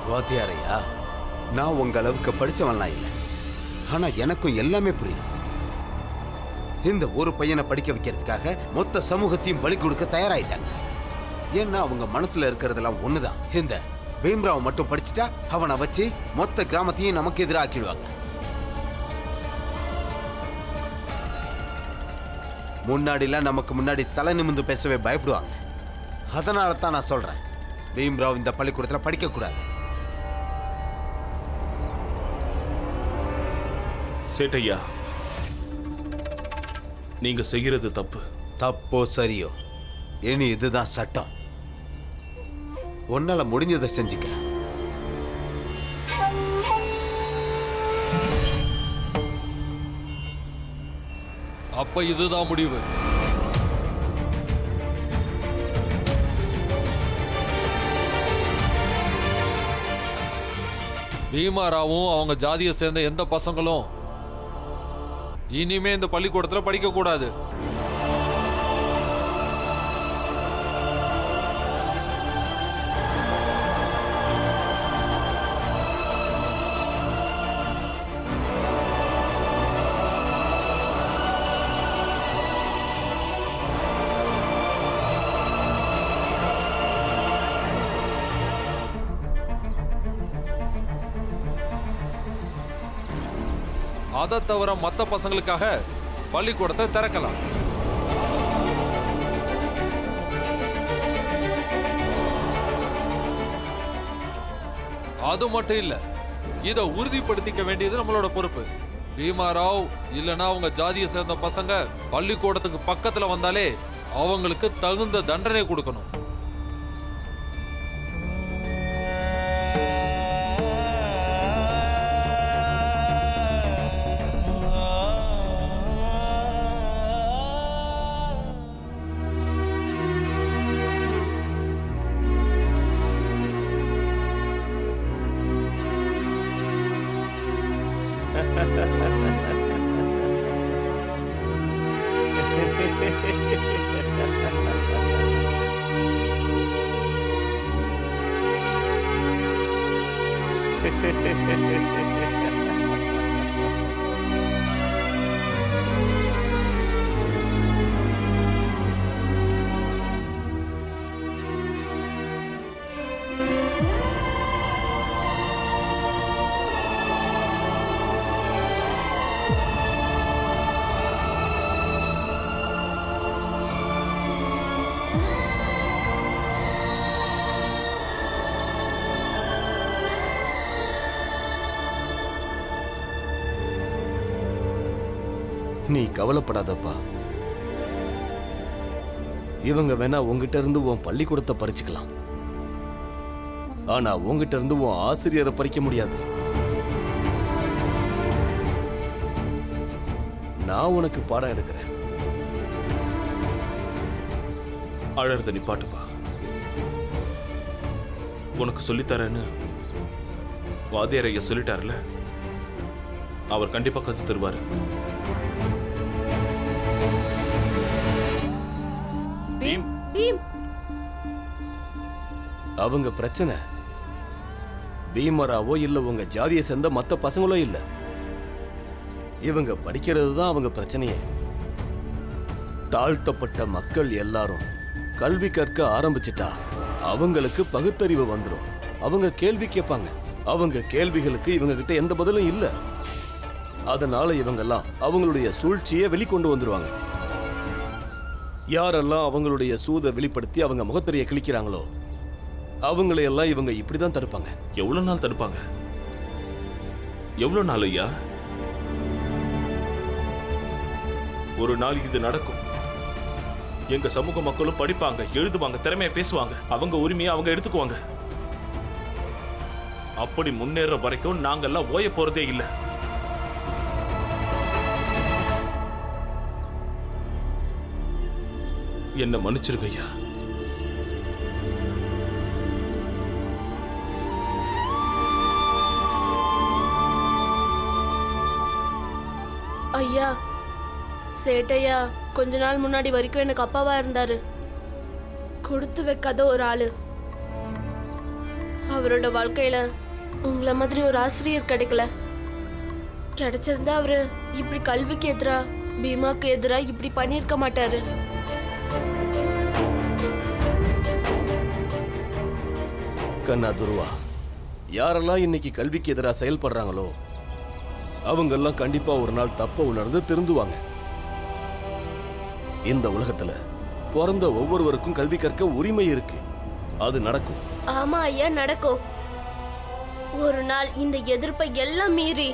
வாத்தியாரையா, நான் உங்க அளவுக்கு படிச்சவன்லாம் இல்லை. ஆனா எனக்கும் எல்லாமே புரியும். இந்த ஒரு பையனை படிக்க வைக்கிறதுக்காக மொத்த சமூகத்தையும் பலி கொடுக்க தயாராயிட்டாங்க. ஏன்னா அவங்க மனசுல இருக்கிறதெல்லாம் ஒண்ணுதான். இந்த பீம்ராவ் மட்டும் படிச்சுட்டா அவனை வச்சு மொத்த கிராமத்தையும் நமக்கு எதிராக ஆக்கிடுவாங்க. முன்னாடிலாம் நமக்கு முன்னாடி தலை நிமிர்ந்து பேசவே பயப்படுவாங்க. அதனால தான் நான் சொல்றேன், பீம்ராவ் இந்த பள்ளிக்கூடத்தில் படிக்க கூடாது. சேட்டையா, நீங்க செய்யறது தப்பு. தப்போ சரியோ, இனி இதுதான் சட்டம். உன்னால முடிஞ்சதை செஞ்சுக்க. அப்ப இதுதான் முடிவு. பீமாராவும் அவங்க ஜாதியை சேர்ந்த எந்த பசங்களும் இனிமே இந்த பள்ளிக்கூடத்துல படிக்க கூடாது. அதை தவிர மற்ற பசங்களுக்காக பள்ளிக்கூடத்தை திறக்கலாம். அது மட்டும் இல்ல, இதை உறுதிப்படுத்திக்க வேண்டியது நம்மளோட பொறுப்பு. பீமாராவ் இல்லைன்னா அவங்க ஜாதியை சேர்ந்த பசங்க பள்ளிக்கூடத்துக்கு பக்கத்துல வந்தாலே அவங்களுக்கு தகுந்த தண்டனை கொடுக்கணும். நீ கவலைப்படாதப்பா. இவங்க வேணா உங்ககிட்ட இருந்து உன் பள்ளிக்கூடத்தை பறிச்சுக்கலாம். ஆனா உங்ககிட்ட இருந்து உன் ஆசிரியரை பறிக்க முடியாது. நான் உனக்கு பாடம் எடுக்கிறேன். அழறத நிப்பாட்டுப்பா. உனக்கு சொல்லித்தரேன்னு வாத்தியார் ஐயா சொல்லிட்டார்ல, அவர் கண்டிப்பா கத்து தருவாரு. அவங்க பிரச்சனை பீமராவோ இல்ல உங்க ஜாதியை சேர்ந்த மத்த பசங்களோ இல்ல. இவங்க படிக்கிறது தான் அவங்க பிரச்சனையே. தாழ்த்தப்பட்ட மக்கள் எல்லாரும் கல்வி கற்க ஆரம்பிச்சிட்டா அவங்களுக்கு பகுத்தறிவு வந்துடும். அவங்க கேள்வி கேட்பாங்க. அவங்க கேள்விகளுக்கு இவங்க கிட்ட எந்த பதிலும் இல்ல. அதனால இவங்கெல்லாம் அவங்களுடைய சூழ்ச்சியை வெளிக்கொண்டு வந்துருவாங்க. யாரெல்லாம் அவங்களுடைய சூதை வெளிப்படுத்தி அவங்க முகத்திரையை கிழிக்கிறாங்களோ அவங்களையெல்லாம் இவங்க இப்படிதான் தடுப்பாங்க. எவ்வளவு நாள் தடுப்பாங்க? எவ்வளவு நாள் ஐயா? ஒரு நாள் இது நடக்கும். எங்க சமூக மக்களும் படிப்பாங்க, எழுதுவாங்க, திறமையா பேசுவாங்க. அவங்க உரிமையை அவங்க எடுத்துக்குவாங்க. அப்படி முன்னேற வரைக்கும் நாங்கெல்லாம் ஓய போறதே இல்லை. என்ன மன்னிச்சிருங்க ஐயா. ஐயா, சேட்டையா கொஞ்ச நாள் முன்னாடி வரைக்கும் எனக்கு அப்பாவா இருந்தாரு. கொடுத்து வைக்காத ஒரு ஆளு. அவர் அவரோட வாழ்க்கையில உங்களை மாதிரி ஒரு ஆசிரியர் கிடைக்கல. கிடைச்சிருந்தா அவரு இப்படி கல்விக்கு எதிரா பீமாக்கு எதிரா இப்படி பண்ணியிருக்க மாட்டாரு. கண்ணா துருவா, யாரெல்லாம் இன்னைக்கு கல்விக்கு எதிராக செயல்படுறாங்களோ அவங்கெல்லாம் கண்டிப்பா ஒரு நாள் தப்ப உணர்ந்து திருந்துவாங்க. இந்த உலகத்துல பிறந்த ஒவ்வொருவருக்கும் கல்வி கற்க உரிமை இருக்கு. அது நடக்கும். ஆமா ஐயா, நடக்கும். ஒரு நாள் இந்த எதிர்ப்பை எல்லாம் மீறி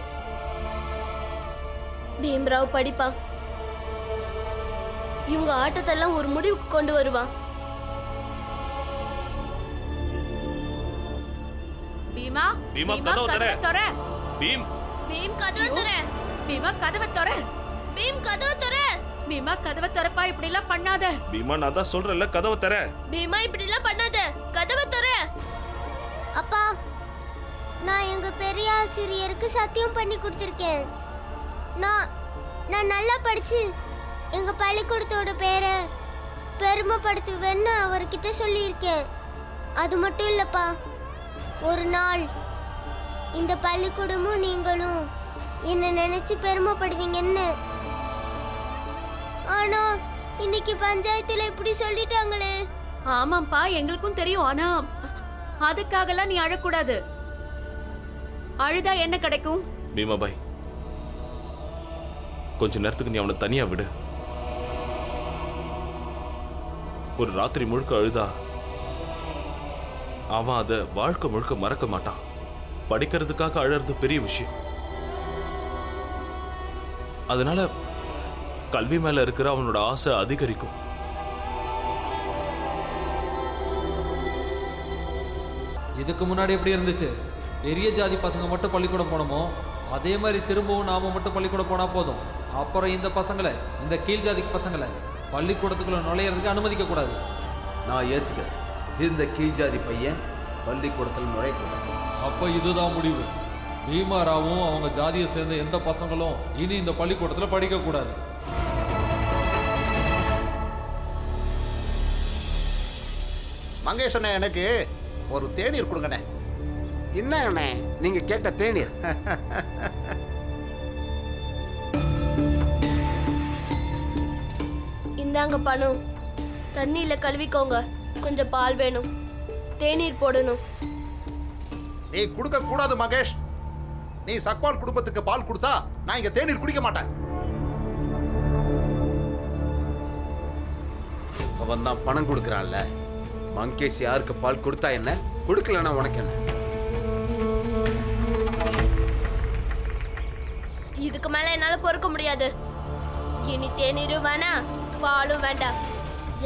பீம்ராவ் படிப்பான். இவங்க ஆட்டத்தெல்லாம் ஒரு முடிவுக்கு கொண்டு வருவான். பீமா, பீமா, கதவை திற. பீம், பீம் கதவை திற. பீமா கதவை திற. பீம் கதவை திற. பீமா கதவை திறப்பா, இப்படி எல்லாம் பண்ணாத. பீமா, நான் தான் சொல்றேன்ல, கதவை திற. பீமா இப்படி எல்லாம் பண்ணாத, கதவை திற. அப்பா, நான் எங்க பெரிய ஆசிரியருக்கு சத்தியம் பண்ணி கொடுத்திருக்கேன். நான் நல்லா படிச்சு எங்க பள்ளிக்கூடத்தோட பேரை பெருமைப்படுத்துவேன்னு அவர்கிட்ட சொல்லியிருக்கேன். அது மட்டும் இல்லப்பா, ஒரு நாள் இந்த பள்ளிக்கூடமும் நீங்களும் என்ன நினைச்சு பெருமைப்படுவீங்கன்னு. ஆனா இன்னைக்கு பஞ்சாயத்துல இப்படி சொல்லிட்டாங்களே. ஆமாப்பா, எங்களுக்கும் தெரியும். ஆனா அதுக்காகலாம் நீ அழக்கூடாது. அழுதா என்ன கிடைக்கும்? பீமா பாய், கொஞ்ச நேரத்துக்கு நீ அவனை தனியா விடு. ஒரு ராத்திரி முழுக்க அழுதா அவன் அதை வாழ்க்கை முழுக்க மறக்க மாட்டான். படிக்கிறதுக்காக அழறது பெரிய விஷயம். அதனால கல்வி மேல இருக்கிற அவனோட ஆசை அதிகரிக்கும். இதுக்கு முன்னாடி எப்படி இருந்துச்சு? பெரிய ஜாதி பசங்க மட்டும் பள்ளிக்கூடம் போனோமோ அதே மாதிரி திரும்பவும் நாம மட்டும் பள்ளிக்கூடம் போனா போதும். அப்புறம் இந்த பசங்களை, இந்த கீழ் ஜாதிக்கு பசங்களை பள்ளிக்கூடத்துக்குள்ள நுழையிறதுக்கு அனுமதிக்க கூடாது. நான் ஏத்துக்கிறேன். இந்த கீழ்ஜாதி பையன் பள்ளிக்கூடத்தில் நுழையக்கூடாது. அப்ப இதுதான் முடிவு. பீமாராவும் அவங்க ஜாதியை சேர்ந்த எந்த பசங்களும் இனி இந்த பள்ளிக்கூடத்துல படிக்க கூடாது. மங்கேஷ் அண்ணே, எனக்கு ஒரு தேநீர் கொடுங்கண்ணே. என்ன அண்ணே நீங்க கேட்ட தேநீர்? இந்தாங்க பணம். தண்ணியில கழுவிக்கோங்க. கொஞ்சம் பால் வேணும், தேநீர் போடணும். நீ கொடுக்க கூடாது மகேஷ். நீ சக்வால் குடும்பத்துக்கு பால் கொடுத்தா நான் இங்க தேநீர் குடிக்க மாட்டேன். அவன் தான் பணம் கொடுக்கறான்ல. மங்கேஷ் யாருக்கு பால் கொடுத்தா என்ன, கொடுக்கலன்னா உனக்கு என்ன? இதுக்கு மேல என்னால பொறுக்க முடியாது. இனி தேநீரும் வேணாம், பாலும் வேண்டாம்.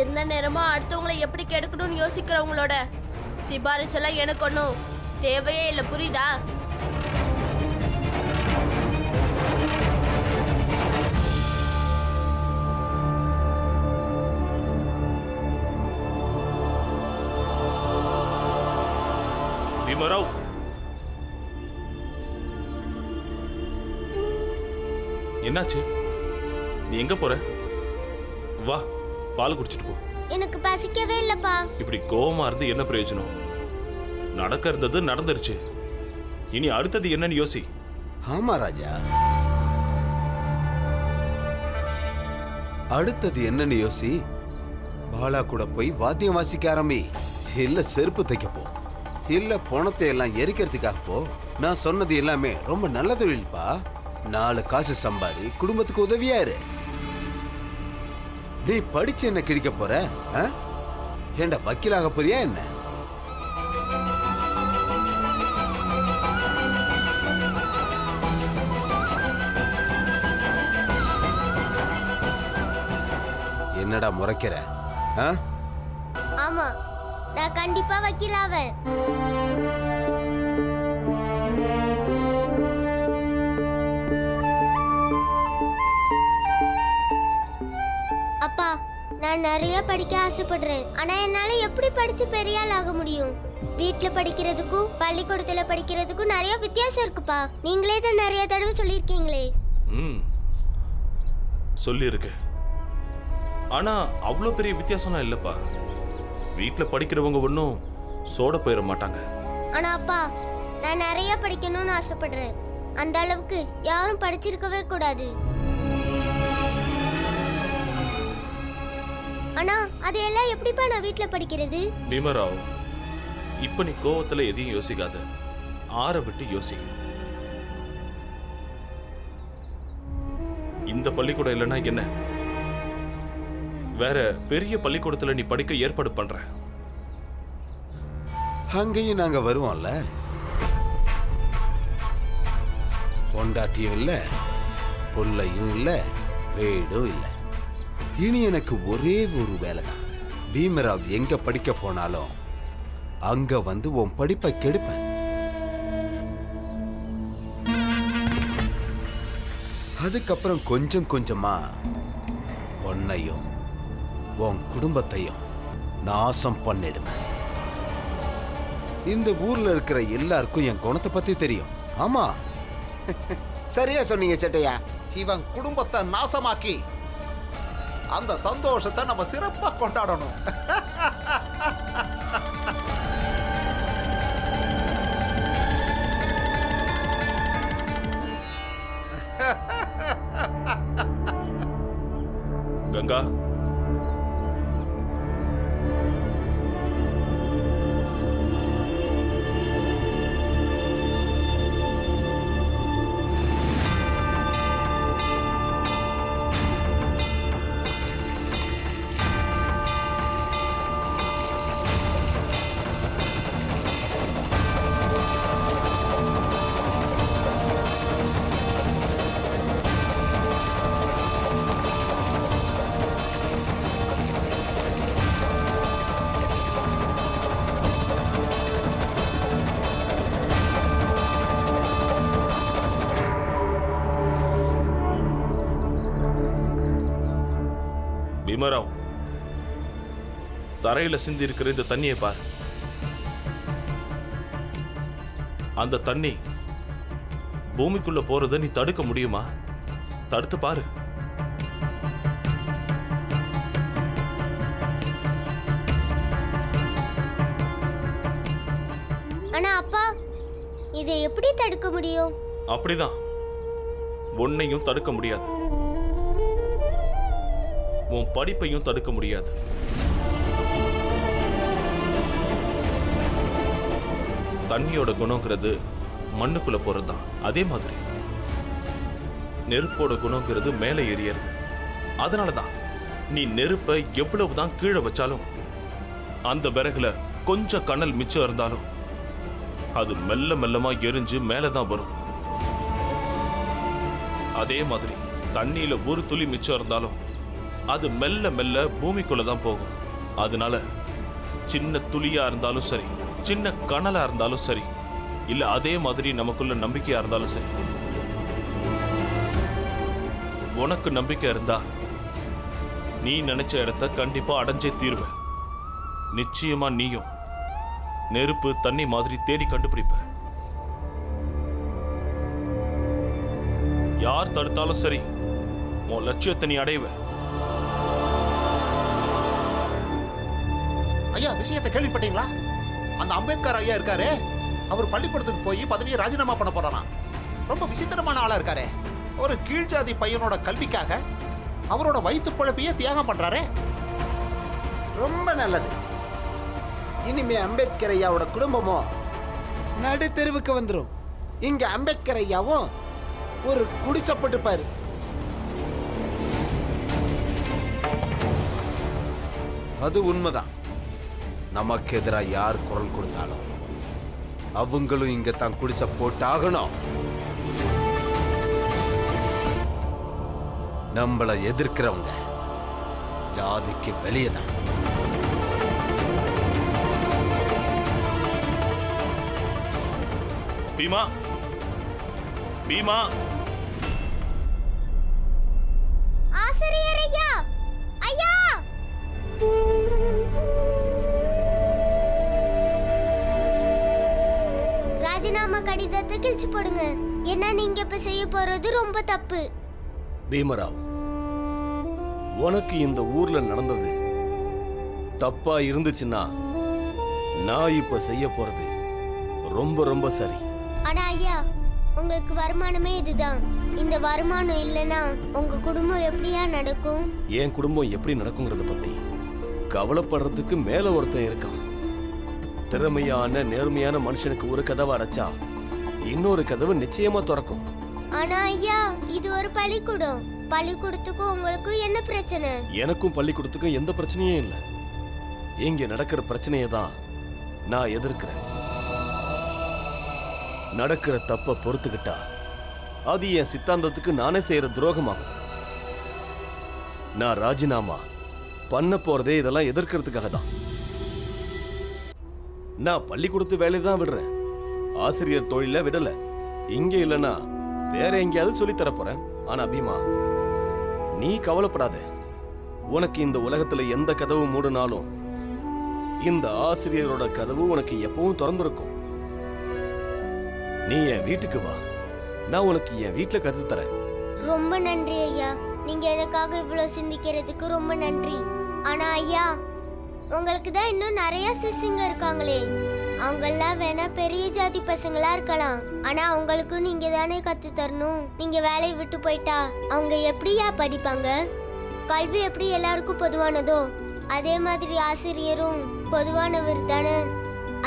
எந்த நேரமும் அடுத்தவங்களை எப்படி கெடுக்கணும்னு யோசிக்கிறவங்களோட சிபாரிசு எல்லாம் எனக்கு ஒன்றும் தேவையே இல்லை, புரியுதா? பீமாராவ், என்னாச்சு? நீ எங்க போற? வா, பால் குடிச்சிட்டு போ. எனக்கு பசிக்கவே இல்லப்பா. இப்படி கோவமா இருந்து என்ன பிரயோஜனம்? நடக்கிறது நடந்துருச்சு. இனி அடுத்தது என்னன்னு யோசி. ஆமா ராஜா, அடுத்தது என்னன்னு யோசி. பாலா கூட போய் வாத்தியம் வாசிக்க ஆரம்பி. இல்ல செருப்பு தைக்க போ. இல்ல பணத்தை எல்லாம் எரிக்கிறதுக்காக போ. நான் சொன்னது எல்லாமே ரொம்ப நல்ல தொழில்பா. 4 காசு சம்பாதி குடும்பத்துக்கு உதவியா இரு. நீ படிச்சு என்ன கிழிக்க போற? ஏண்டா வக்கீலாக போறியா என்ன? என்னடா முறைக்கிற? ஆமா, நான் கண்டிப்பா வக்கீலாவேன். அப்பா, நான் நிறைய படிக்க ஆசைப்படுறேன். ஆனா என்னால எப்படி படிச்சு பெரிய ஆள் ஆக முடியும்? வீட்ல படிக்கிறதுக்கும் பள்ளிக்கூடத்துல படிக்கிறதுக்கும் நிறைய வித்தியாசம் இருக்குப்பா. நீங்களே தான் நிறைய தடவை சொல்லியிருக்கீங்களே. சொல்லியிருக்கு. ஆனா அவ்வளோ பெரிய வித்தியாசம்லாம் இல்லப்பா. வீட்டில் படிக்கிறவங்க ஒன்றும் சோட போயிட மாட்டாங்க. ஆனா அப்பா, நான் நிறைய படிக்கணும்னு ஆசைப்படுறேன். அந்த அளவுக்கு யாரும் படிச்சிருக்கவே கூடாது. ஆனா அதையெல்லாம் எப்படிப்பா நான் வீட்ல படிக்கிறது? பீமராவ், இப்ப நீ கோவத்துல எதையும் யோசிக்காத, ஆற விட்டு யோசி. இந்த பள்ளிக்கூடம் இல்லைன்னா என்ன, வேற பெரிய பள்ளிக்கூடத்துல நீ படிக்க ஏற்பாடு பண்ற. அங்கேயும் நாங்க வருவோம்ல. பொண்டாட்டியும் இல்ல, புள்ளையும் இல்ல, வீடும் இல்ல. இனி எனக்கு ஒரே ஒரு வேலை தான். பீமராவ் எங்க படிக்க போனாலும் அங்க வந்து உன் படிப்பை கெடுப்பேன். அதுக்கப்புறம் கொஞ்சம் கொஞ்சமா உன்னையும் உன் குடும்பத்தையும் நாசம் பண்ணிடுவேன். இந்த ஊர்ல இருக்கிற எல்லாருக்கும் என் குணத்தை பத்தி தெரியும். ஆமா, சரியா சொன்னீங்க செட்டையா. இவன் குடும்பத்தை நாசமாக்கி அந்த சந்தோஷத்தை நம்ம சிறப்பா கொண்டாடணும். கங்கா, பீமராவ், தரையில சிந்தி இருக்கிற இந்த தண்ணியை பாரு. அந்த தண்ணி பூமிக்குள்ள போறதை நீ தடுக்க முடியுமா? தடுத்து பாரு. ஆனா அப்பா, இதை எப்படி தடுக்க முடியும்? அப்படிதான், உன்னையும் தடுக்க முடியாது, உன் படிப்பையும் தடுக்க முடியாது. தண்ணியோட குணங்கிறது மண்ணுக்குள்ள போறதுதான். அதே மாதிரி நெருப்போட குணங்கிறது மேலே எரியறது. அதனாலதான் நீ நெருப்பை எவ்வளவுதான் கீழே வச்சாலும் அந்த விறகுல கொஞ்சம் கனல் மிச்சம் இருந்தாலும் அது மெல்ல மெல்லமா எரிஞ்சு மேலதான் வரும். அதே மாதிரி தண்ணியில ஒரு துளி மிச்சம் இருந்தாலும் அது மெல்ல மெல்ல பூமிக்குள்ளதான் போகும். அதனால சின்ன துளியா இருந்தாலும் சரி, சின்ன கனலா இருந்தாலும் சரி, இல்ல அதே மாதிரி நமக்குள்ள நம்பிக்கையா இருந்தாலும் சரி, உனக்கு நம்பிக்கை இருந்தா நீ நினைச்ச இடத்த கண்டிப்பா அடைஞ்சே தீர்வ. நிச்சயமா நீயும் நெருப்பு தண்ணி மாதிரி தேடி கண்டுபிடிப்ப. யார் தடுத்தாலும் சரி, உன் லட்சியத்தை நீ அடைவ. ஐயா, விஷயத்தை கேள்விப்பட்டீங்களா? அந்த அம்பேத்கர் ஐயா இருக்காரு, அவர் பள்ளிக்கூடத்துக்கு போய் பதவியை ராஜினாமா பண்ண போறாராம். ரொம்ப விசித்திரமான ஆளா இருக்காரு. ஒரு கீழ்ஜாதி பையனோட கல்விக்காக அவரோட வயிற்று பொழப்பையே தியாகம் பண்றாரு. ரொம்ப நல்லது. இனிமே அம்பேத்கர் ஐயாவோட குடும்பமும் நடு தெருவுக்கு வந்துடும். இங்க அம்பேத்கர் ஐயாவும் ஒரு குடிசப்பட்டுப்பாரு. அது உண்மைதான். நமக்கு எதிராக யார் குரல் கொடுத்தாலும் அவங்களும் இங்க தான் குடிசை போட்டாகணும். நம்மளை எதிர்க்கிறவங்க ஜாதிக்கு வெளியே தான். பீமா, பீமா, ஆசிரியர் ஐயா, ஐயா! ராஜினாமா கடிதத்தை கிழிச்சு போடுங்க. என்ன நீங்க இப்ப செய்ய போறது ரொம்ப தப்பு. பீமராவ், உனக்கு இந்த ஊர்ல நடந்தது தப்பா இருந்துச்சுன்னா நான் இப்ப செய்ய போறது ரொம்ப ரொம்ப சரி. ஆனா ஐயா, உங்களுக்கு வருமானமே இதுதான். இந்த வருமானம் இல்லைன்னா உங்க குடும்பம் எப்படியா நடக்கும்? என் குடும்பம் எப்படி நடக்குங்கிறத பத்தி கவலைப்படுறதுக்கு மேல ஒருத்தன் இருக்கான். திறமையான நேர்மையான மனுஷனுக்கு ஒரு கதவை அடைச்சா இன்னொரு கதவு நிச்சயமா திறக்கும். ஆனா ஐயா, இது ஒரு பள்ளிக்கூடம். பள்ளிக்கூடத்துக்கும் உங்களுக்கும் என்ன பிரச்சனை? எனக்கும் பள்ளிக்கூடத்துக்கும் எந்த பிரச்சனையும் இல்லை. இங்க நடக்கிற பிரச்சனையை தான் நான் எதிர்க்கிறேன். நடக்கிற தப்ப பொறுத்துக்கிட்டா அது என் சித்தாந்தத்துக்கு நானே செய்யற துரோகமாகும். நான் ராஜினாமா பண்ண போறதே இதெல்லாம் எதிர்க்கிறதுக்காக தான். நான் பள்ளிக்கூடத்து வேலையை தான் விடுறேன், ஆசிரியர் தொழில விடல. இங்க இல்லைன்னா வேற எங்கேயாவது சொல்லித்தர போறேன். ஆனா பீமா, நீ கவலைப்படாத. உனக்கு இந்த உலகத்துல எந்த கதவு மூடினாலும் இந்த ஆசிரியரோட கதவு உனக்கு எப்பவும் திறந்திருக்கும். நீ என் வீட்டுக்கு வா, நான் உனக்கு என் வீட்டுல கத்து தரேன். ரொம்ப நன்றி ஐயா, நீங்க எனக்காக இவ்வளவு சிந்திக்கிறதுக்கு ரொம்ப நன்றி. ஆனா ஐயா, உங்களுக்கு தான் இன்னும் நிறைய சிசுங்க இருக்காங்களே. அவங்கெல்லாம் வேணா பெரிய ஜாதி பசங்களா இருக்கலாம், ஆனா அவங்களுக்கும் நீங்க தானே கத்து தரணும். நீங்க வேலையை விட்டு போயிட்டா அவங்க எப்படியா படிப்பாங்க? கல்வி எப்படி எல்லாருக்கும் பொதுவானதோ அதே மாதிரி ஆசிரியரும் பொதுவானவர் தானே.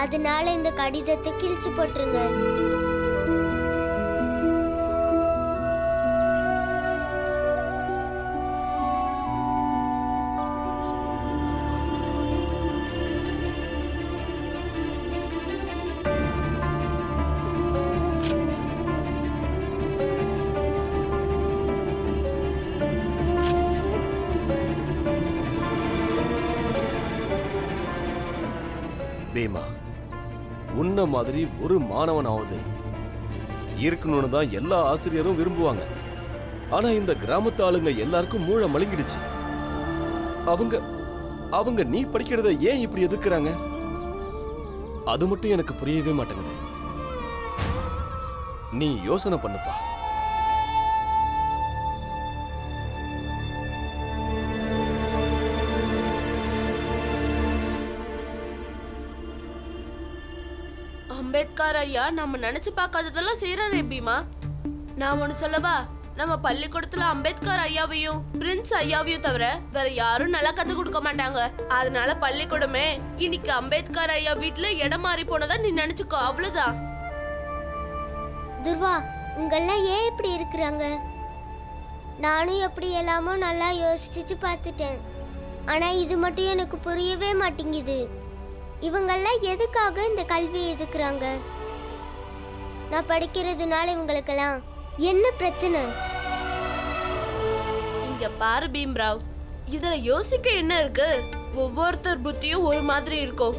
அதனால இந்த கடிதத்தை கிழிச்சு போட்டுருங்க. பீமா, உன்ன மாதிரி ஒரு மாணவனாவது இருக்கணும்னு தான் எல்லா ஆசிரியரும் விரும்புவாங்க. ஆனா இந்த கிராமத்து ஆளுங்க எல்லாருக்கும் மூளை மழுங்கிடுச்சு. அவங்க அவங்க நீ படிக்கிறத ஏன் இப்படி எதிர்க்கிறாங்க? அது மட்டும் எனக்கு புரியவே மாட்டேங்குது. நீ யோசனை பண்ணுப்பா. அம்பேத்கர் ஐயா நம்ம நினைச்சு பார்க்காததெல்லாம் செய்யறாரே பீமா. நான் ஒண்ணு சொல்லவா, நம்ம பள்ளிக்கூடத்துல அம்பேத்கர் ஐயாவையும் பிரின்ஸ் ஐயாவையும் தவிர வேற யாரும் நல்லா கத்து கொடுக்க மாட்டாங்க. அதனால பள்ளிக்கூடமே இன்னைக்கு அம்பேத்கர் ஐயா வீட்டுல இடம் மாறி போனதா நீ நினைச்சுக்கோ, அவ்வளவுதான். துர்வா, உங்கெல்லாம் ஏன் இப்படி இருக்கிறாங்க? நானும் எப்படி எல்லாமோ நல்லா யோசிச்சு பார்த்துட்டேன். ஆனா இது மட்டும் எனக்கு புரியவே மாட்டேங்குது. இவங்கெல்லாம் எதுக்காக இந்த கல்வியை எதுக்குறாங்க? நான் படிக்கிறதுனால இவங்களுக்கெல்லாம் என்ன பிரச்சனை? இங்க பாரு பீம்ராவ், இதுல யோசிக்க என்ன இருக்கு? ஒவ்வொருத்தர் புத்தியும் ஒரு மாதிரி இருக்கும்.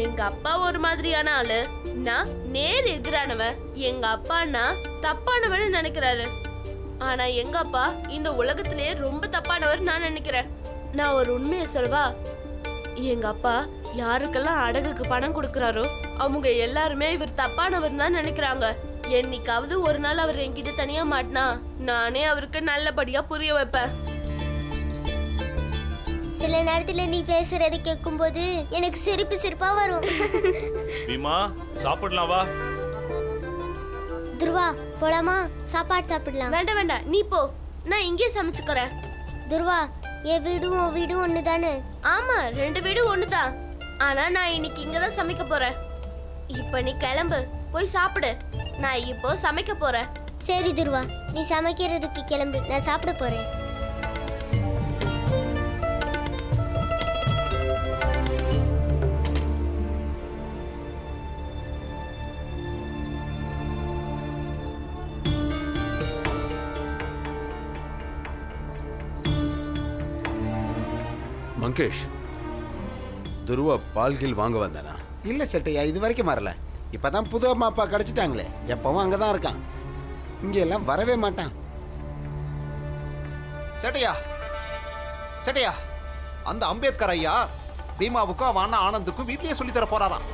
எங்க அப்பா ஒரு மாதிரியான ஆளு, நான் நேர் எதிரானவன். எங்க அப்பான்னா தப்பானவன்னு நினைக்கிறாரு, ஆனா எங்க அப்பா இந்த உலகத்திலேயே ரொம்ப தப்பானவர் நான் நினைக்கிறேன். நான் ஒரு உண்மையை சொல்லவா, எங்க அப்பா யாருக்கெல்லாம் அடகுக்கு பணம் கொடுக்கறாரோ அவங்க எல்லாருமே இவர் தப்பானவர் தான் நினைக்கிறாங்க. என்னைக்காவது ஒரு நாள் அவர் என்கிட்ட தனியா மாட்டினா நானே அவருக்கு நல்லபடியா புரிய வைப்பேன். சில நேரத்துல நீ பேசுறதை கேட்கும்போது எனக்கு சிரிப்பு சிரிப்பா வரும். பீமா, சாப்பிடலாம் வா. துர்வா, போலாமா? சாப்பாடு சாப்பிடலாம். வேண்டாம் வேண்டாம், நீ போ, நான் இங்கே சமைச்சுக்கிறேன். துர்வா, என் வீடும் உன் வீடும் ஒண்ணு தானே? ஆமா, 2 வீடும் ஒண்ணுதான். ஆனா நான் இன்னைக்கு இங்கதான் சமைக்க போறேன். இப்ப நீ கிளம்பு, போய் சாப்பிடு. நான் இப்போ சமைக்க போறேன். சரி துர்வா, நீ சமைக்கிறதுக்கு கிளம்பு, நான் சாப்பிட போறேன். மங்கேஷ், துருவா பால்கில் வாங்க வந்தானா? இல்ல செட்டையா, இது வரைக்கும் வரல. இப்பதான் புது அம்மா அப்பா கிடைச்சிட்டாங்களே, எப்பவும் அங்கதான் இருக்கான், இங்க எல்லாம் வரவே மாட்டான். செட்டையா, செட்டையா, அந்த அம்பேத்கர் ஐயா பீமாவுக்கும் அவன் அண்ணா ஆனந்துக்கும் வீட்லயே சொல்லி தர போறாராம்.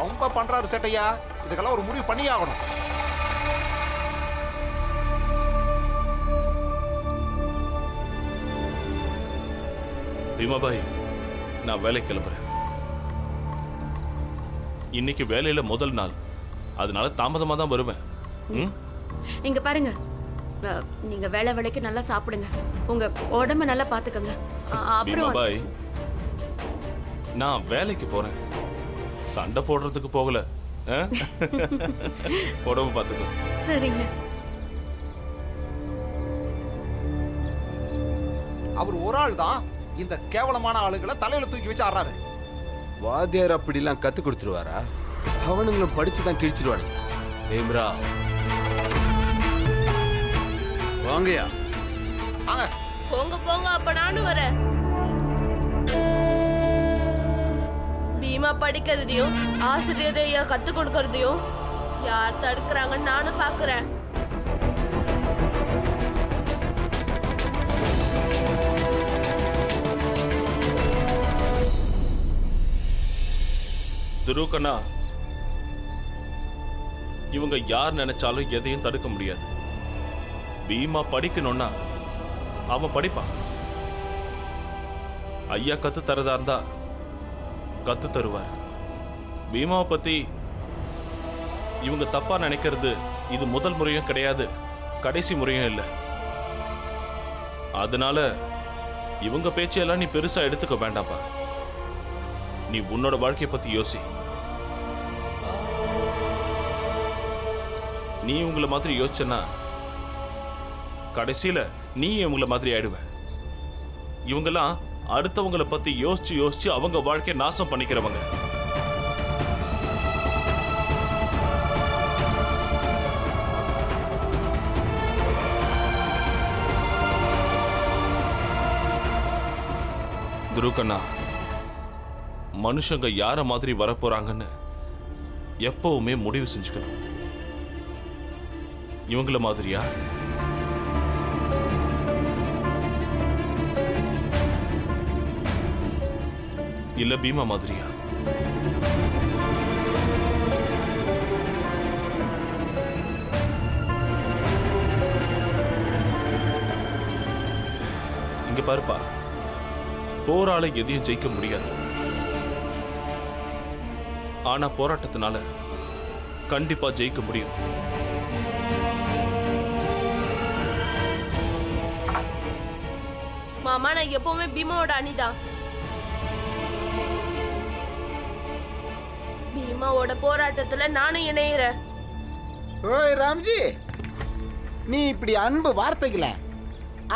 ரொம்ப பண்றாரு செட்டையா, இதுக்கெல்லாம் ஒரு முடிவு பண்ணி ஆகணும். பீமாபாய், நான் வேலைக்கு கிளம்புறேன். இன்னைக்கு வேலையில முதல் நாள், அதனால தாமதமா தான் வருவேன். ம்? இங்க பாருங்க, நீங்க வேலை வேலைக்கு நல்லா சாப்பிடுங்க, உங்க உடம்ப நல்லா பாத்துக்கங்க. அப்புறம் பீமாபாய், நான் வேலைக்கு போறேன், சண்டை போடுறதுக்கு போகல. ஆ? உடம்பு பார்த்துக்கோ. சரிங்க. அவர் ஒரு ஆள் தான் இந்த கேவலமான ஆளுகளை தலையில தூக்கி வச்சு ஆடுறாரு. வாத்தியார் அப்படிலாம் கத்து கொடுத்துருவாரா? அவனுங்களும் படிச்சு தான் கிழிச்சிருவானுங்க. பீம்ரா, வாங்கயா. வாங்க. போங்க போங்க, அப்ப நானும் வரேன். பீமா படிக்கிறதையும் ஆசிரியர் ஐயா கத்து கொடுக்கறதையும் யார் தடுக்கிறாங்கன்னு நானும் பாக்குறேன். துருக்கண்ணா, இவங்க யார் நினைச்சாலும் எதையும் தடுக்க முடியாது. பீமா படிக்கணும்னா அவன் படிப்பான். ஐயா கத்து தரதா இருந்தா கத்து தருவார். பீமாவை பத்தி இவங்க தப்பா நினைக்கிறது இது முதல் முறையும் கிடையாது, கடைசி முறையும் இல்லை. அதனால இவங்க பேச்செல்லாம் நீ பெருசா எடுத்துக்க வேண்டாம்ப்பா. நீ உன்னோட வாழ்க்கையை பத்தி யோசி. நீ உங்களை மாதிரி யோசிச்சனா கடைசியில நீ இவங்கள மாதிரி ஆயிடுவ. இவங்கெல்லாம் அடுத்தவங்களை பத்தி யோசிச்சு யோசிச்சு அவங்க வாழ்க்கையை நாசம் பண்ணிக்கிறவங்க. துருக்கண்ணா, மனுஷங்க யார மாதிரி வரப்போறாங்கன்னு எப்பவுமே முடிவு செஞ்சுக்கணும். இவங்கள மாதிரியா? இல்ல பீமா மாதிரியா? இங்க பாருப்பா, போரால எதையும் ஜெயிக்க முடியாது. ஆனா போராட்டத்தினால கண்டிப்பா ஜெயிக்க முடியும். மாமா, நான் எப்பவுமே பீமாவோட அணிதான். பீமாவோட போராட்டத்துல நானும் இணையிறேன். ஓய் ராம்ஜி, நீ இப்படி அன்பு வார்த்தைகளை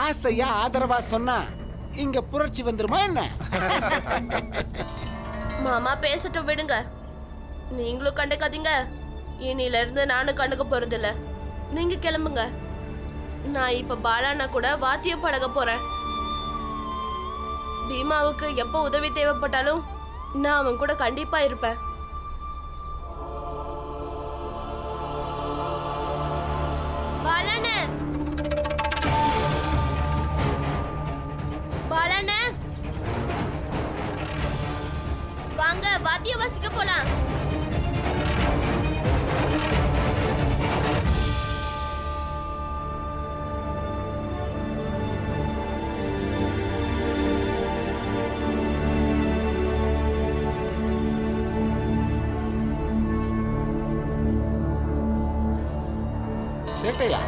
ஆசையா ஆதரவா சொன்னா இங்க புரட்சி வந்துருமா என்ன? மாமா பேசட்டும், விடுங்க. நீங்களும் கண்டுக்காதீங்க. இனில இருந்து நானும் கண்டுக்க போறது இல்ல. நீங்க கிளம்புங்க. நான் இப்ப பாலானா கூட வாத்தியம் பழக போறேன். பீமாவுக்கு எப்ப உதவி தேவைப்பட்டாலும் நான் அவன் கூட கண்டிப்பா இருப்பேன். பாலானே, பாலானே, வாங்க வாத்தியம் வாசிக்க போலாம். சேட்டையா,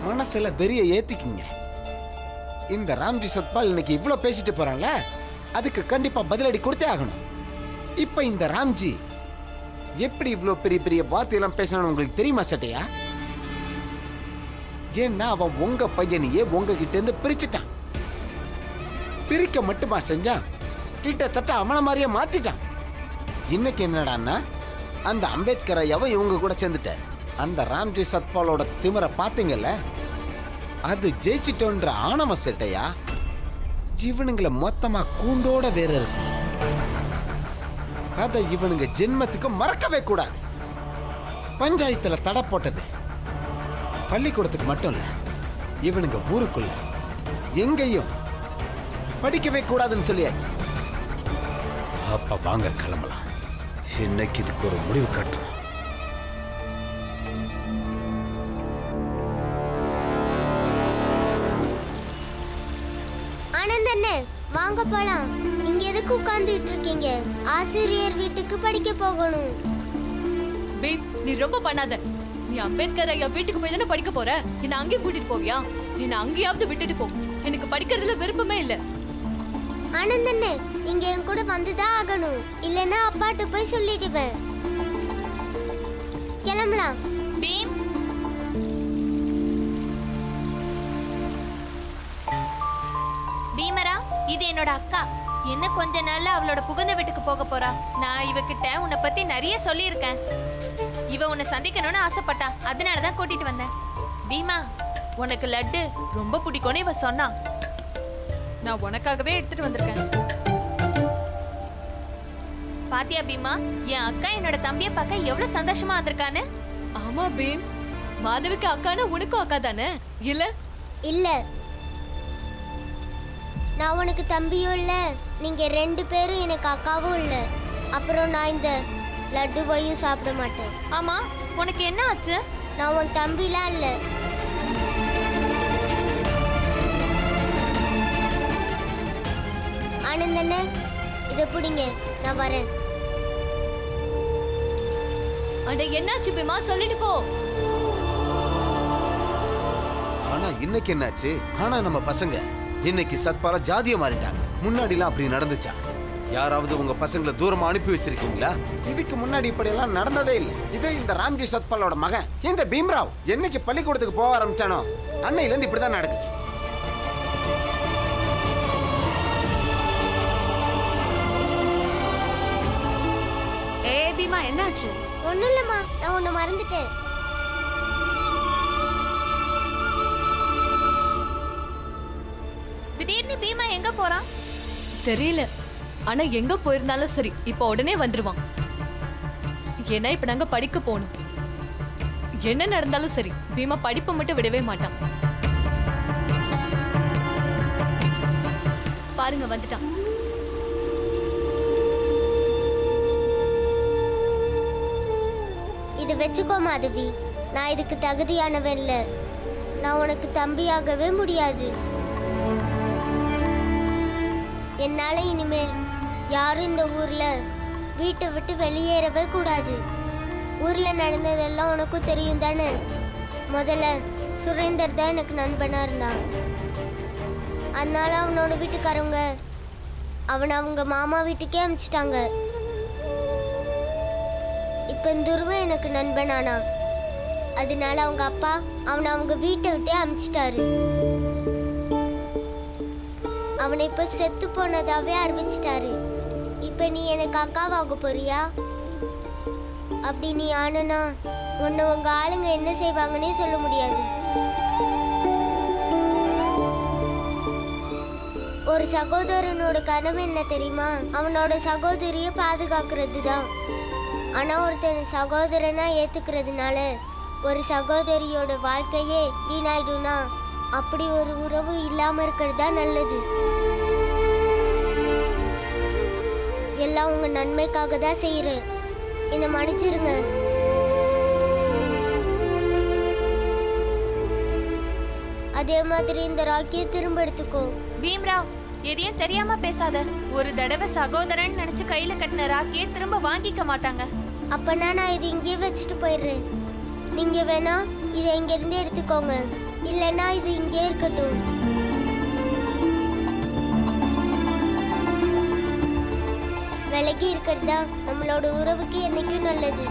மனசுல வெறிய ஏத்திக்கிங்க. இந்த ராம்ஜி சத்பால் இன்னைக்கு இவ்ளோ பேசிட்டு போறான்ல, அதுக்கு கண்டிப்பா பதிலடி கொடுத்தே ஆகணும். இப்ப இந்த ராம்ஜி எப்படி இவ்ளோ பெரிய பெரிய வார்த்தையெல்லாம் பேசணும்னு உங்களுக்கு தெரியுமா சேட்டையா? ஏன்னா அவன் உங்க பையனையே உங்ககிட்ட இருந்து பிரிச்சுட்டான். பிரிக்க மட்டுமா செஞ்சான், கிட்டத்தட்ட அவன மாதிரியே மாத்திட்டான். இன்னைக்கு என்னடான்னா அந்த அம்பேத்கர் ஐயாவும் இவங்க கூட சேர்ந்துட்டார். அந்த ராம்ஜி சத்பாலோட திமிரை பார்த்தீங்கல்ல, அது ஜெயிச்சிட்டோன்ற ஆணவ சேட்டையா இவனுங்களை மொத்தமா கூண்டோட வேற இருக்கு. அதை இவனுங்க ஜென்மத்துக்கு மறக்கவே கூடாது. பஞ்சாயத்துல தடை போட்டது பள்ளிக்கூடத்துக்கு மட்டும் இல்ல, இவனுங்க ஊருக்குள்ள எங்கேயும் படிக்கவே கூடாதுன்னு சொல்லியாச்சு. அப்ப வாங்க கிளம்பலாம். இன்னைக்கு இதுக்கு ஒரு முடிவு கட்டுறோம். ஆனந்த் அண்ணே, வாங்க போலாம். இங்க எதுக்கு உட்கார்ந்துட்டு இருக்கீங்க? ஆசிரியர் வீட்டுக்கு படிக்க போகணும். பீம், நீ ரொம்ப பண்ணாத. நீ அம்பேத்கர் ஐயா வீட்டுக்கு போய் தானே படிக்க போற. என்ன அங்கேயே கூட்டிட்டு போவியா? என்ன அங்கேயாவது விட்டுட்டு போ. எனக்கு படிக்கிறதுல விருப்பமே இல்ல. ஆனந்தண்ணே, நீங்க என் கூட வந்துதான் ஆகணும். இல்லைன்னா அப்பாட்ட போய் சொல்லிடுவேன். கிளம்பலாம். பீம், பீமரா, இது என்னோட அக்கா. என்ன கொஞ்ச நாள்ல அவளோட புகுந்த வீட்டுக்கு போக போறா. நான் இவகிட்ட உன்னை பத்தி நிறைய சொல்லியிருக்கேன். இவ உன்னை சந்திக்கணும்னு ஆசைப்பட்டா, அதனாலதான் கூட்டிட்டு வந்தேன். பீமா, உனக்கு லட்டு ரொம்ப பிடிக்கும்னு இவ சொன்னா. நான் உனக்காகவே எடுத்துட்டு வந்திருக்கேன். பாத்தியா பீமா, என் அக்கா என்னோட தம்பிய பார்க்க எவ்வளவு சந்தோஷமா வந்திருக்கான்னு. ஆமா பீம், மாதவிக்கு அக்கானா உனக்கும் அக்கா தானே இல்ல? இல்ல, நான் உனக்கு தம்பியும் இல்ல, நீங்க 2 பேரும் எனக்கு அக்காவும் இல்ல. அப்புறம் நான் இந்த லட்டுவையும் சாப்பிட மாட்டேன். ஆமா, உனக்கு என்ன ஆச்சு? நான் உன் தம்பிலாம் இல்ல. ஆனந்தண்ணே, இதை பிடிங்க, நான் வரேன். அட என்னாச்சு பீமா, சொல்லிட்டு போ. ஆனா இன்னைக்கு என்னாச்சு? ஆனா நம்ம பசங்க இன்னைக்கு சத்பாலா ஜாதியை மாறிட்டாங்க. முன்னாடிலாம் அப்படி நடந்துச்சா? யாராவது உங்க பசங்களை தூரமா அனுப்பி வச்சிருக்கீங்களா? இதுக்கு முன்னாடி இப்படி எல்லாம் நடந்ததே இல்லை. இதே இந்த ராம்ஜி சத்பாலோட மகன் இந்த பீம்ராவ் என்னைக்கு பள்ளிக்கூடத்துக்கு போக ஆரம்பிச்சானோ அன்னையில இருந்து இப்படிதான் நடக்குது. ஏய் பீமா, என்னாச்சு? ஒண்ணும் இல்லம்மா, நான் உன்னை மறந்துட்டேன். திடீர்னு பீமா எங்க போறான்? தெரியல. ஆனா எங்க போயிருந்தாலும் சரி, இப்ப உடனே வந்துருவான். ஏன்னா இப்ப நாங்க படிக்க போகணும். என்ன நடந்தாலும் சரி, பீமா படிப்பை மட்டும் விடவே மாட்டான். பாருங்க, வந்துட்டான். இதை வச்சுக்கோ மாதவி, நான் இதுக்கு தகுதியானவன் இல்ல. நான் உனக்கு தம்பியாகவே முடியாது. என்னால இனிமேல் யாரும் இந்த ஊர்ல வீட்டை விட்டு வெளியேறவே கூடாது. ஊர்ல நடந்ததெல்லாம் உனக்கும் தெரியும் தானே. முதல்ல சுரேந்தர் தான் எனக்கு நண்பனா இருந்தான். அதனால அவனோட வீட்டுக்காரவங்க அவனை அவங்க மாமா வீட்டுக்கே அனுப்பிச்சிட்டாங்க. இப்ப துருவன் எனக்கு நண்பனானா, அதனால அவங்க அப்பா அவனை அவங்க வீட்டை விட்டே அனுப்பிச்சிட்டாரு. அவனை இப்ப செத்து போனதாவே அறிவிச்சிட்டாரு. இப்ப நீ எனக்கு அக்காவாக போறியா? அப்படி நீ ஆனா உன்னை உங்க ஆளுங்க என்ன செய்வாங்கன்னே சொல்ல முடியாது. ஒரு சகோதரனோட கனவு என்ன தெரியுமா? அவனோட சகோதரிய பாதுகாக்கிறது தான். ஆனா ஒருத்தன் சகோதரனா ஏத்துக்கிறதுனால ஒரு சகோதரியோட வாழ்க்கையே வீணாயிடும்னா அப்படி ஒரு உறவு இல்லாம இருக்கிறது தான் நல்லது. எல்லாம் உங்க நன்மைக்காக தான் செய்யறேன். என்னை மன்னிச்சிருங்க. அதே மாதிரி இந்த ராக்கியை திரும்ப எடுத்துக்கோ. பீம்ராவ், எதையும் தெரியாம பேசாத. ஒரு தடவை சகோதரன் நினைச்சு கையில கட்டின ராக்கியை திரும்ப வாங்கிக்க மாட்டாங்க. அப்பனா நான் இது இங்கேயே வச்சுட்டு போயிடுறேன். நீங்க வேணா இதை இங்க இருந்து எடுத்துக்கோங்க, இல்லைன்னா இது இங்கே இருக்கட்டும். விலகி இருக்கிறது தான் நம்மளோட உறவுக்கு என்னைக்கும் நல்லது.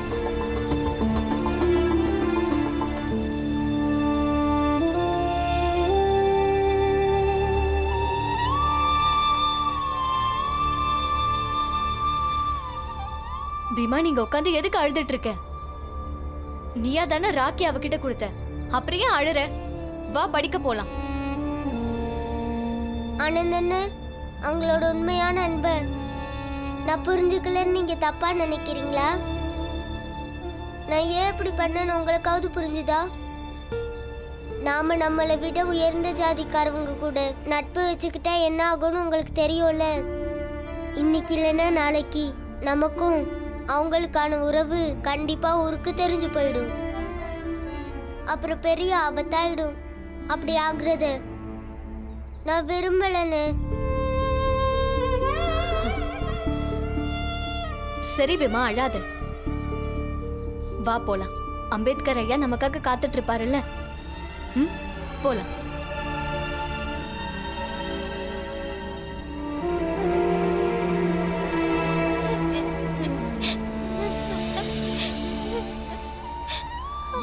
பீமா, நீங்க உட்காந்து எதுக்கு அழுதுட்டு இருக்க? நீயா தானே ராக்கி அவகிட்ட கொடுத்த, அப்புறம் ஏன் அழுற? வா, படிக்க போலாம். ஆனந்தண்ண, அவங்களோட உண்மையான அன்பை நான் புரிஞ்சுக்கலன்னு நீங்க தப்பா நினைக்கிறீங்களா? நான் ஏன் இப்படி பண்ணேன்னு உங்களுக்காவது புரிஞ்சுதா? நாம நம்மளை விட உயர்ந்த ஜாதிக்காரவங்க கூட நட்பு வச்சுக்கிட்டா என்ன ஆகும்னு உங்களுக்கு தெரியும்ல. இன்னைக்கு இல்லைன்னா நாளைக்கு நமக்கும் அவங்களுக்கான உறவு கண்டிப்பா ஊருக்கு தெரிஞ்சு போயிடும். அப்புறம் பெரிய ஆபத்தாயிடும். அப்படி ஆகுறது நான் விரும்பலன்னு. சரி விமா, அழாத. வா போலாம். அம்பேத்கர் ஐயா நமக்காக காத்துட்டு இருப்பாருல்ல. ம், போலாம்.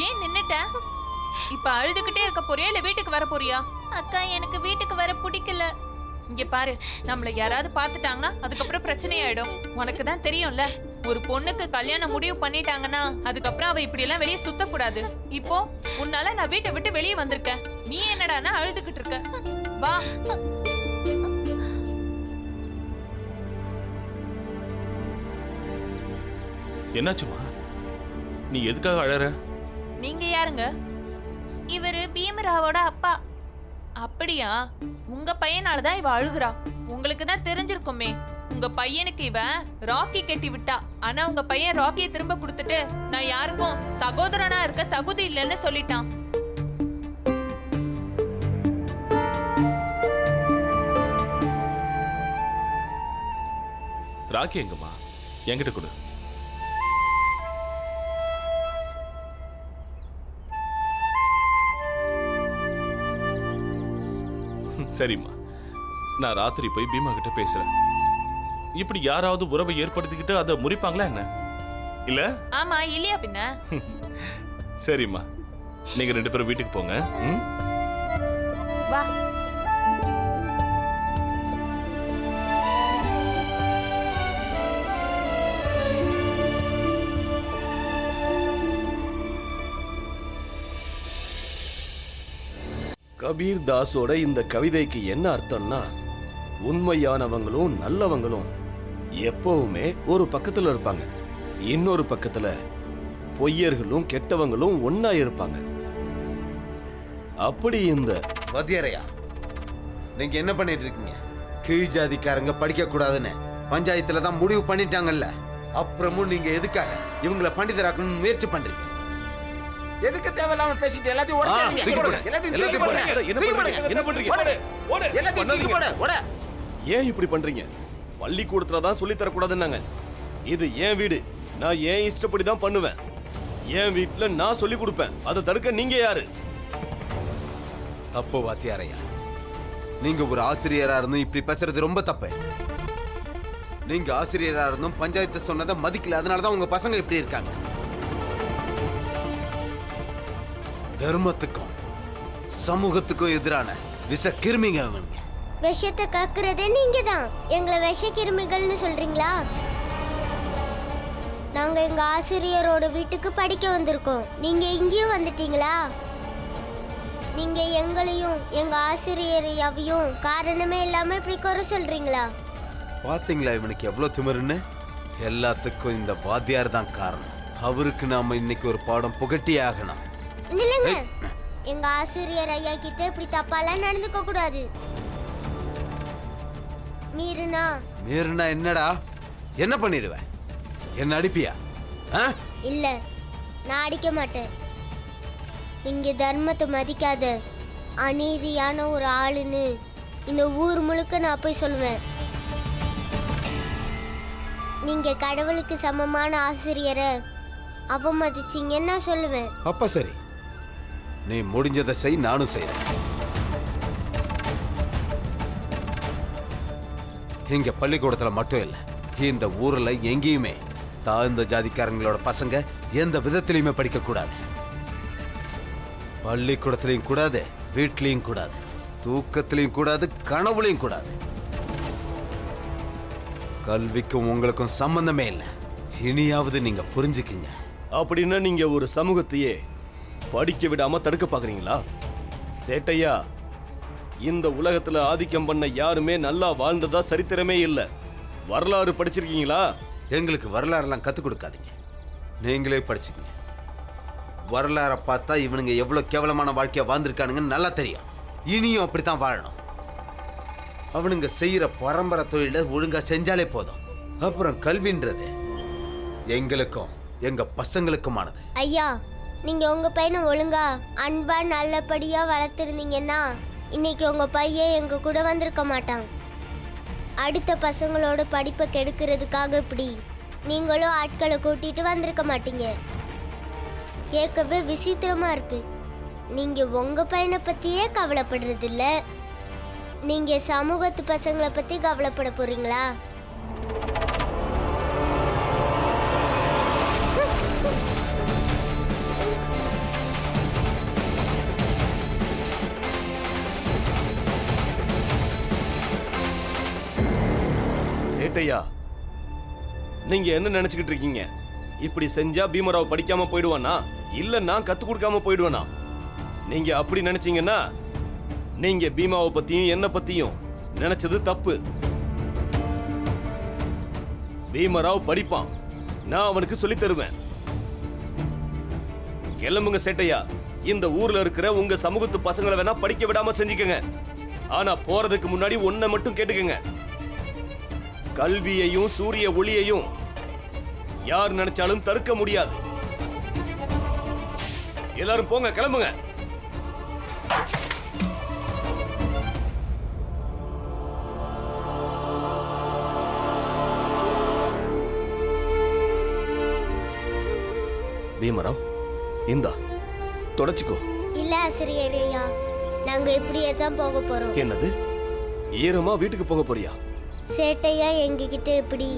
ஏன் நின்னுட்ட? இப்ப அழுதுகிட்டே இருக்க போறியா இல்ல வீட்டுக்கு வர போறியா? அக்கா, எனக்கு வீட்டுக்கு வர பிடிக்கல. இங்க பாரு, நம்மள யாராவது பாத்துட்டாங்கன்னா அதுக்கப்புறம் பிரச்சனை ஆயிடும். உனக்கு தான் தெரியும்ல, ஒரு பொண்ணுக்கு கல்யாணம் முடிவு பண்ணிட்டாங்கன்னா அதுக்கப்புறம் அவ இப்படி எல்லாம் வெளியே சுத்த கூடாது. இப்போ உன்னால நான் வீட்டை விட்டு வெளியே வந்திருக்கேன், நீ என்னடான்னா அழுதுகிட்டு இருக்க. வா. என்னாச்சுமா? நீ எதுக்காக அழற? நீங்க யாருங்க? இவரு பீமராவோட அப்பா. அப்படியா? உங்க பையனாலதான் இவ அழுகுறா. உங்களுக்கு தான் தெரிஞ்சிருக்குமே, உங்க பையனுக்கு இவ ராக்கி கட்டி விட்டா. ஆனா உங்க பையன் ராக்கியை திரும்ப கொடுத்துட்டு நான் யாருக்கும் சகோதரனா இருக்க தகுதி இல்லைன்னு சொல்லிட்டான். ராக்கி எங்கம்மா? என்கிட்ட கொடு. சரிம்மா, நான் ராத்திரி போய் பீமா கிட்ட பேசுறேன். இப்படி யாராவது உறவை ஏற்படுத்திக்கிட்டு அதை முறிப்பாங்களா என்ன? இல்ல? ஆமா, இல்லையா பின்ன? சரிம்மா, நீங்க 2 பேரும் வீட்டுக்கு போங்க. ம்? வா. கபீர் தாஸோட இந்த கவிதைக்கு என்ன அர்த்தம்னா, உண்மையானவங்களும் நல்லவங்களும் எப்பவுமே ஒரு பக்கத்துல இருப்பாங்க, இன்னொரு பக்கத்துல பொய்யர்களும் கெட்டவங்களும் ஒன்னா இருப்பாங்க. அப்படி இந்த வாத்தியாரையா, நீங்க என்ன பண்ணிட்டு இருக்கீங்க? கீழ் ஜாதிக்காரங்க படிக்க கூடாதுன்னு பஞ்சாயத்துல தான் முடிவு பண்ணிட்டாங்கல்ல, அப்புறமும் நீங்க எதுக்காக இவங்களை பண்டிதராக்கணும்னு முயற்சி பண்றீங்க? எதுக்கு தேவையில்லாம பேசிட்டு எல்லாத்தையும் உடைச்சிடுறீங்க? எல்லாத்தையும் தூக்கி போடுங்க. என்ன பண்றீங்க? எல்லாத்தையும் தூக்கி போடு, ஓட. ஏன் இப்படி பண்றீங்க? பள்ளிக்கூடத்துல தான் சொல்லி தரக்கூடாதுன்னாங்க. இது என் வீடு, நான் ஏன் இஷ்டப்படி தான் பண்ணுவேன். என் வீட்டுல நான் சொல்லி கொடுப்பேன், அதை தடுக்க நீங்க யாரு? தப்பு வாத்தியாரையா, நீங்க ஒரு ஆசிரியரா இருந்தும் இப்படி பேசுறது ரொம்ப தப்பு. நீங்க ஆசிரியரா இருந்தும் பஞ்சாயத்து சொன்னதை மதிக்கல, அதனாலதான் உங்க பசங்க இப்படி இருக்காங்க. தர்மத்துக்கும் சமூகத்துக்கும் எதிரான விஷ கிருமிங்க அவனுங்க. விஷத்தை கக்குறதே நீங்க தான். எங்களை விஷ கிருமிகள்னு சொல்றீங்களா? நாங்க எங்க ஆசிரியரோட வீட்டுக்கு படிக்க வந்திருக்கோம், நீங்க இங்கேயும் வந்துட்டீங்களா? நீங்க எங்களையும் எங்க ஆசிரியரையாவையும் காரணமே இல்லாம இப்படி குறை சொல்றீங்களா? பாத்தீங்களா இவனுக்கு எவ்வளவு திமிருன்னு? எல்லாத்துக்கும் இந்த வாத்தியார் தான் காரணம். அவருக்கு நாம இன்னைக்கு ஒரு பாடம் புகட்டியே ஆகணும். இல்லைங்க, எங்க ஆசிரியர் ஐயா கிட்ட இப்படி தப்பாலாம் நடந்துக்க கூடாது. மீறினா என்னடா? என்ன பண்ணிடுவேன்? என்ன அடிப்பியா? இல்ல, நான் அடிக்க மாட்டேன். இங்க தர்மத்தை மதிக்காத அநீதியான ஒரு ஆளுன்னு இந்த ஊர் முழுக்க நான் போய் சொல்லுவேன். நீங்க கடவுளுக்கு சமமான ஆசிரியரை அவமதிச்சிங்கன்னா சொல்லுவேன். அப்ப சரி, நீ முடிஞ்சதை செய், நானும் செய்றேன். இங்க பள்ளிக்கூடத்துல மட்டும் இல்ல, இந்த ஊர்ல எங்கேயுமே தாழ்ந்த ஜாதிக்காரங்களோட பசங்க எந்த விதத்திலையுமே படிக்க கூடாது. பள்ளிக்கூடத்திலையும் கூடாது, வீட்லயும் கூடாது, தூக்கத்திலையும் கூடாது, கனவுலையும் கூடாது. கல்விக்கும் உங்களுக்கும் சம்பந்தமே இல்லை. இனியாவது நீங்க புரிஞ்சுக்கிங்க. அப்படின்னா நீங்க ஒரு சமூகத்தையே படிக்க விடாம தடுக்க பாக்குறீங்களா? சேட்டையா, இந்த உலகத்துல ஆதிக்கம் பண்ண யாருமே நல்லா வாழ்ந்ததா சரித்திரமே இல்ல. வரலாறு படிச்சிருக்கீங்களா? எங்களுக்கு வரலாறுலாம் கத்துக் கொடுக்காதீங்க, நீங்களே படிச்சுக்கீங்க. வரலாறை பார்த்தா இவனுங்க எவ்வளவு கேவலமான வாழ்க்கையா வாழ்ந்திருக்கானுங்கன்னு நல்லா தெரியும். இனியும் அப்படித்தான் வாழணும். அவனுங்க செய்யற பரம்பரை தொழில ஒழுங்கா செஞ்சாலே போதும். அப்புறம் கல்வின்றது எங்களுக்கும் எங்க பசங்களுக்குமானது. ஐயா, நீங்க உங்க பையனை ஒழுங்கா அன்பா நல்லபடியா வளர்த்துருந்தீங்கன்னா இன்னைக்கு உங்க பையன் எங்க கூட வந்திருக்க மாட்டான். அடுத்த பசங்களோட படிப்பை கெடுக்கிறதுக்காக இப்படி நீங்களும் ஆட்களை கூட்டிட்டு வந்திருக்க மாட்டீங்க. கேட்கவே விசித்திரமா இருக்கு. நீங்க உங்க பையனை பத்தியே கவலைப்படுறது இல்ல, நீங்க சமூகத்து பசங்களை பத்தி கவலைப்பட போறீங்களா? சேட்டையா, நீங்க என்ன நினைச்சுக்கிட்டு இருக்கீங்க? இப்படி செஞ்சா பீமராவ் படிக்காம போயிடுவானா, இல்ல நான் கத்து கொடுக்காம போயிடுவானா? நீங்க அப்படி நினைச்சீங்கன்னா நீங்க பீமாவை பத்தியும் என்ன பத்தியும் நினைச்சது தப்பு. பீமராவ் படிப்பான், நான் அவனுக்கு சொல்லி தருவேன். கிளம்புங்க சேட்டையா. இந்த ஊர்ல இருக்கிற உங்க சமூகத்து பசங்களை வேணா படிக்க விடாம செஞ்சுக்கங்க. ஆனா போறதுக்கு முன்னாடி ஒன்ன மட்டும் கேட்டுக்கங்க. கல்வியையும் சூரிய ஒளியையும் யார் நினைச்சாலும் தடுக்க முடியாது. எல்லாரும் போங்க, கிளம்புங்க. பீமராவ், இந்தா தொடச்சிக்கோ. இல்ல ஆசிரியரையா, நாங்க இப்படியே தான் போக போறோம். என்னது, ஈரமா வீட்டுக்கு போக போறியா? சேட்டையா எங்ககிட்ட எப்படி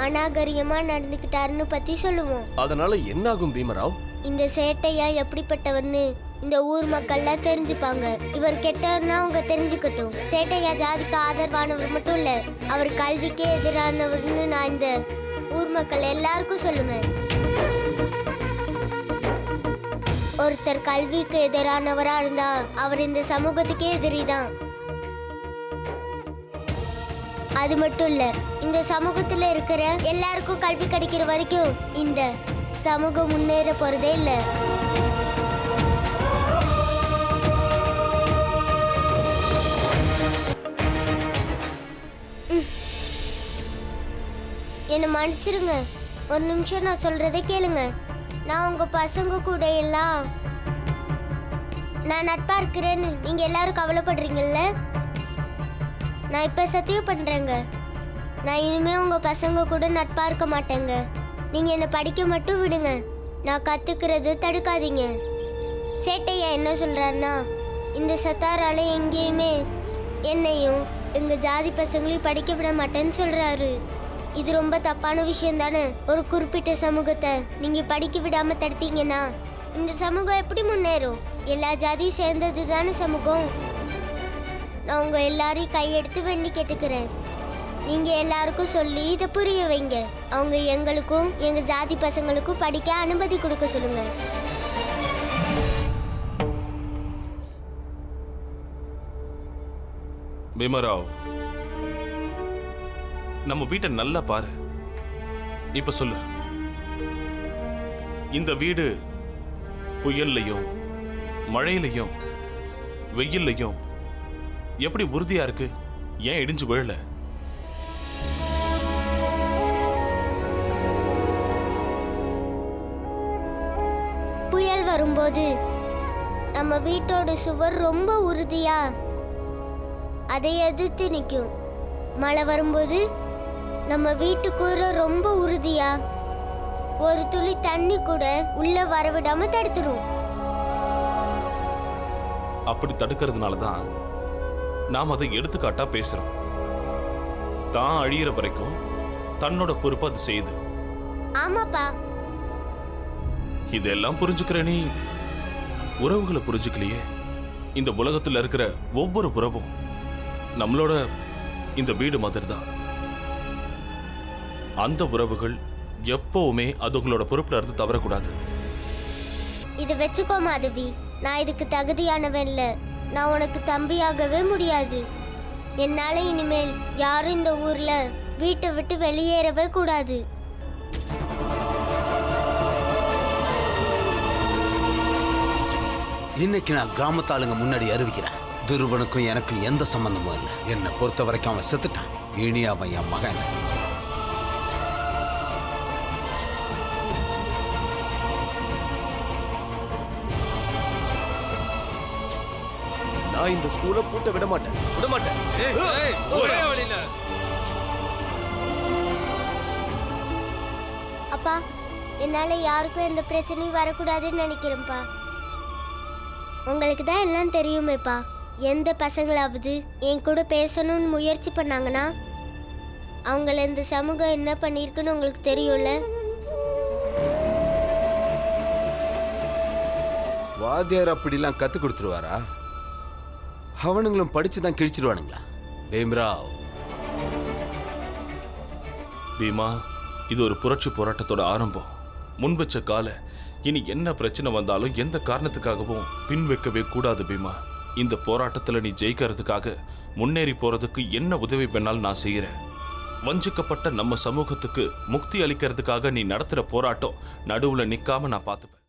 அநாகரியமா நடந்துக்கிட்டாருன்னு பத்தி சொல்லுவோம். அதனால என்ன ஆகும் பீமராவ்? இந்த சேட்டையா எப்படிப்பட்டவர்னு இந்த ஊர் மக்கள்லாம் தெரிஞ்சுப்பாங்க. இவர் கெட்டவர்னா அவங்க தெரிஞ்சுக்கட்டும். சேட்டையா ஜாதிக்கு ஆதரவானவர் மட்டும் இல்ல, அவர் கல்விக்கே எதிரானவர்னு நான் இந்த ஊர் மக்கள் எல்லாருக்கும் சொல்லுவேன். ஒருத்தர் கல்விக்கு எதிரானவரா இருந்தா அவர் இந்த சமூகத்துக்கே எதிரிதான். அது மட்டும் இல்ல, இந்த சமூகத்துல இருக்கிற எல்லாருக்கும் கல்வி கிடைக்கிற வரைக்கும் இந்த சமூகம் முன்னேற போறதே இல்ல. என்ன மன்னிச்சிருங்க, ஒரு நிமிஷம் நான் சொல்றதை கேளுங்க. நான் உங்க பசங்க கூட எல்லாம் நான் நட்பா இருக்கிறேன்னு நீங்க எல்லாரும் கவலைப்படுறீங்கல்ல? நான் இப்ப சத்தியம் பண்றேங்க, நான் இனிமே உங்க பசங்க கூட நட்பா இருக்க மாட்டேங்க. நீங்க என்ன படிக்க மட்டும் விடுங்க, நான் கத்துக்கிறது தடுக்காதீங்க. சேட்டையா என்ன சொல்றாருன்னா, இந்த சத்தாரால எங்கேயுமே என்னையும் எங்க ஜாதி பசங்களையும் படிக்க விட மாட்டேன்னு சொல்றாரு. இது ரொம்ப தப்பான விஷயம் தானே. ஒரு குறிப்பிட்ட சமூகத்தை நீங்க படிக்க விடாம தடுத்தீங்கன்னா இந்த சமூகம் எப்படி முன்னேறும்? எல்லா ஜாதியும் சேர்ந்தது தானே சமூகம். நான் உங்க எல்லாரையும் கையெடுத்து வேண்டி கேட்டுக்கிறேன், நீங்க எல்லாருக்கும் சொல்லி இதை புரிய வைங்க. அவங்க எங்களுக்கும் எங்க ஜாதி பசங்களுக்கும் படிக்க அனுமதி கொடுக்க சொல்லுங்க. பீமராவ், நம்ம வீட்டை நல்லா பாரு. இப்ப சொல்லு, இந்த வீடு புயல்லையும் மழையிலையும் வெயில்லையும் எப்படி உறுதியா இருக்கு? ஏன் இடிஞ்சு விழல? புயல் வரும்போது நம்ம வீட்டோட சுவர் ரொம்ப உறுதியா அதை எதிர்த்து நிற்கும். மழை வரும்போது நம்ம வீட்டு கூரை ரொம்ப உறுதியா ஒரு துளி தண்ணி கூட உள்ள வரவிடாம தடுத்துரும். அப்படி தடுக்கிறதுனால தான் நாம் அதை எடுத்துக்காட்டா பேசுறோம். தான் அழியிற வரைக்கும் தன்னோட பொறுப்பு அது செய்யுது. ஆமாப்பா. இதெல்லாம் புரிஞ்சுக்கிற நீ உறவுகளை புரிஞ்சுக்கலையே. இந்த உலகத்துல இருக்கிற ஒவ்வொரு உறவும் நம்மளோட இந்த வீடு மாதிரி தான். அந்த உறவுகள் எப்பவுமே அதுங்களோட பொறுப்புல இருந்து தவறக்கூடாது. இதை வச்சுக்கோ மாதவி, நான் இதுக்கு தகுதியானவன் இல்ல. நான் உனக்கு தம்பியாகவே முடியாது. என்னால இனிமேல் யாரும் இந்த ஊர்ல வீட்டை விட்டு வெளியேறவே கூடாது. இன்னைக்கு நான் கிராமத்தாளுங்க முன்னாடி அறிவிக்கிறேன், துருவனுக்கும் எனக்கும் எந்த சம்பந்தமும் இல்லை. என்னை பொறுத்த வரைக்கும் அவன் செத்துட்டான். இனி அவன் என் மகன். நான் இந்த ஸ்கூலை பூட்ட விட மாட்டேன், விட மாட்டேன். இல்லப்பா, என்னால யாருக்கும் எந்த பிரச்சனையும் வரக்கூடாதுன்னு நினைக்கிறேன்ப்பா. உங்களுக்கு தான் எல்லாம் தெரியுமேப்பா. எந்த பசங்களாவது என் கூட பேசணும்னு முயற்சி பண்ணாங்கன்னா அவங்கள இந்த சமூகம் என்ன பண்ணியிருக்குன்னு உங்களுக்கு தெரியும்ல. வாத்தியார் அப்படிலாம் கத்து கொடுத்துருவாரா? அவனுங்களும் படிச்சு தான் கிழிச்சிடுவானுங்களா? பீம்ராவ், பீமா, இது ஒரு புரட்சி போராட்டத்தோட ஆரம்பம். முன் வச்ச கால இனி என்ன பிரச்சனை வந்தாலும் எந்த காரணத்துக்காகவும் பின் வைக்கவே கூடாது பீமா. இந்த போராட்டத்துல நீ ஜெயிக்கிறதுக்காக முன்னேறி போறதுக்கு என்ன உதவி பண்ணாலும் நான் செய்யறேன். வஞ்சிக்கப்பட்ட நம்ம சமூகத்துக்கு முக்தி அளிக்கிறதுக்காக நீ நடத்துற போராட்டம் நடுவுல நிக்காம நான் பார்த்துப்பேன்.